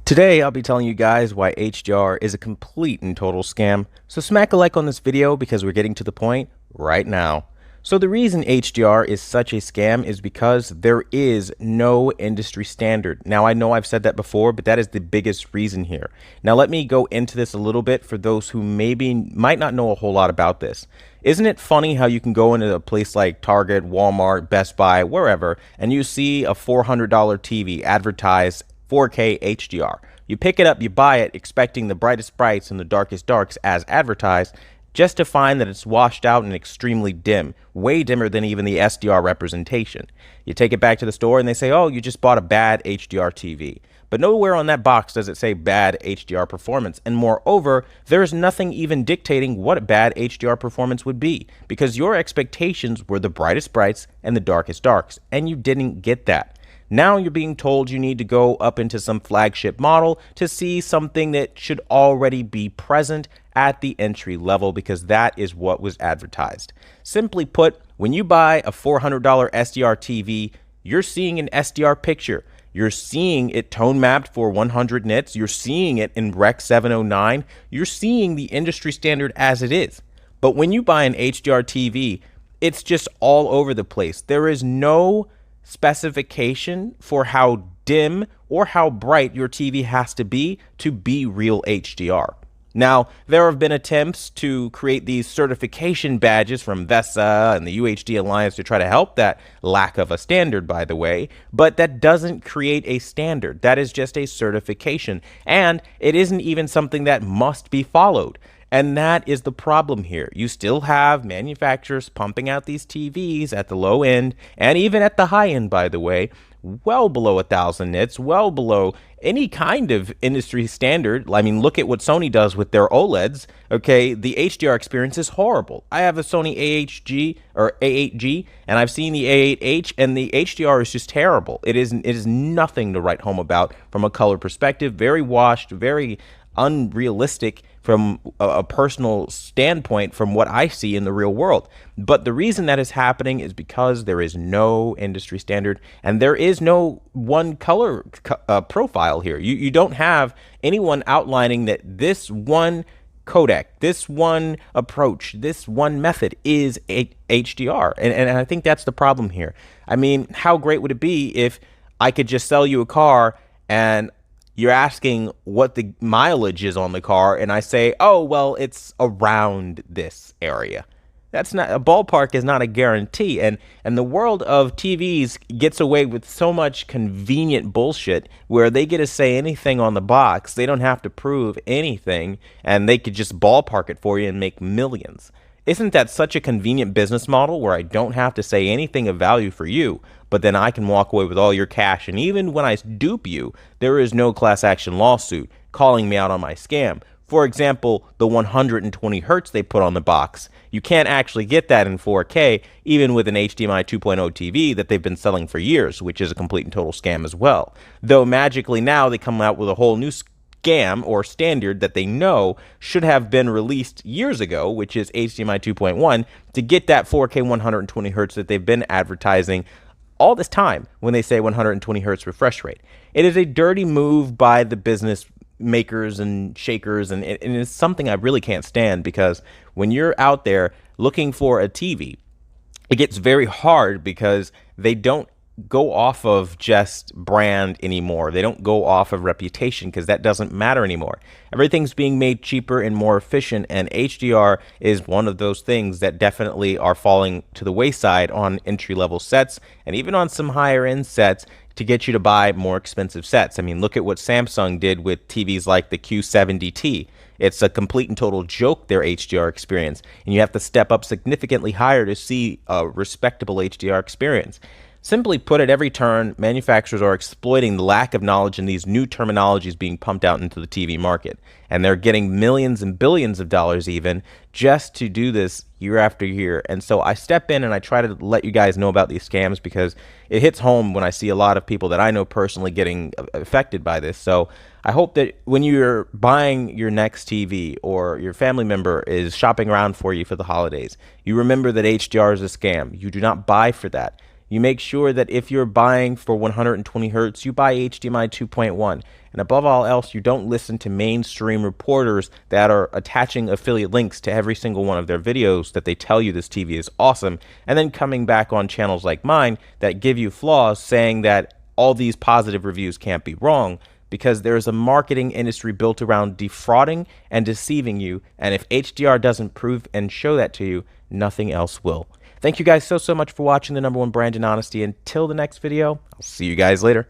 Today, I'll be telling you guys why HDR is a complete and total scam, so smack a like on this video because we're getting to the point right now. So the reason HDR is such a scam is because there is no industry standard. Now, I know I've said that before, but that is the biggest reason here. Now, let me go into this a little bit for those who might not know a whole lot about this. Isn't it funny how you can go into a place like Target, Walmart, Best Buy, wherever, and you see a $400 TV advertised 4K HDR. You pick it up, you buy it, expecting the brightest brights and the darkest darks as advertised, just to find that it's washed out and extremely dim, way dimmer than even the SDR representation. You take it back to the store and they say, oh, you just bought a bad HDR TV. But nowhere on that box does it say bad HDR performance. And moreover, there is nothing even dictating what a bad HDR performance would be, because your expectations were the brightest brights and the darkest darks, and you didn't get that. Now you're being told you need to go up into some flagship model to see something that should already be present at the entry level, because that is what was advertised. Simply put, when you buy a $400 SDR TV, you're seeing an SDR picture. You're seeing it tone mapped for 100 nits. You're seeing it in Rec. 709. You're seeing the industry standard as it is. But when you buy an HDR TV, it's just all over the place. There is no specification for how dim or how bright your TV has to be real HDR. Now, there have been attempts to create these certification badges from VESA and the UHD Alliance to try to help that lack of a standard, by the way, but that doesn't create a standard. That is just a certification, and it isn't even something that must be followed. And that is the problem here. You still have manufacturers pumping out these TVs at the low end, and even at the high end, by the way, well below 1,000 nits, well below any kind of industry standard. I mean, look at what Sony does with their OLEDs. Okay, the HDR experience is horrible. I have a Sony A8G or A8G, and I've seen the A8H, and the HDR is just terrible. It is nothing to write home about from a color perspective. Very washed, very unrealistic from a personal standpoint from what I see in the real world. But the reason that is happening is because there is no industry standard, and there is no one color profile here. You don't have anyone outlining that this one codec, this one approach, this one method is HDR. And I think that's the problem here. I mean, how great would it be if I could just sell you a car and you're asking what the mileage is on the car, and I say, oh, well, it's around this area. That's not a ballpark, is not a guarantee. And the world of TVs gets away with so much convenient bullshit where they get to say anything on the box. They don't have to prove anything, and they could just ballpark it for you and make millions. Isn't that such a convenient business model where I don't have to say anything of value for you, but then I can walk away with all your cash? And even when I dupe you, there is no class action lawsuit calling me out on my scam. For example, the 120 hertz they put on the box. You can't actually get that in 4K, even with an HDMI 2.0 TV that they've been selling for years, which is a complete and total scam as well. Though magically now they come out with a whole new scam or standard that they know should have been released years ago, which is HDMI 2.1, to get that 4K 120 hertz that they've been advertising all this time when they say 120 hertz refresh rate. It is a dirty move by the business makers and shakers, and it's something I really can't stand, because when you're out there looking for a TV, it gets very hard because they don't go off of just brand anymore. They don't go off of reputation, because that doesn't matter anymore. Everything's being made cheaper and more efficient, and HDR is one of those things that definitely are falling to the wayside on entry-level sets and even on some higher-end sets to get you to buy more expensive sets. I mean, look at what Samsung did with TVs like the Q70T. It's a complete and total joke, their HDR experience, and you have to step up significantly higher to see a respectable HDR experience. Simply put, at every turn, manufacturers are exploiting the lack of knowledge in these new terminologies being pumped out into the TV market. And they're getting millions and billions of dollars even just to do this year after year. And so I step in and I try to let you guys know about these scams, because it hits home when I see a lot of people that I know personally getting affected by this. So I hope that when you're buying your next TV, or your family member is shopping around for you for the holidays, you remember that HDR is a scam. You do not buy for that. You make sure that if you're buying for 120 hertz, you buy HDMI 2.1. And above all else, you don't listen to mainstream reporters that are attaching affiliate links to every single one of their videos that they tell you this TV is awesome, and then coming back on channels like mine that give you flaws saying that all these positive reviews can't be wrong, because there is a marketing industry built around defrauding and deceiving you, and if HDR doesn't prove and show that to you, nothing else will. Thank you guys so much for watching the #1 brand in honesty. Until the next video, I'll see you guys later.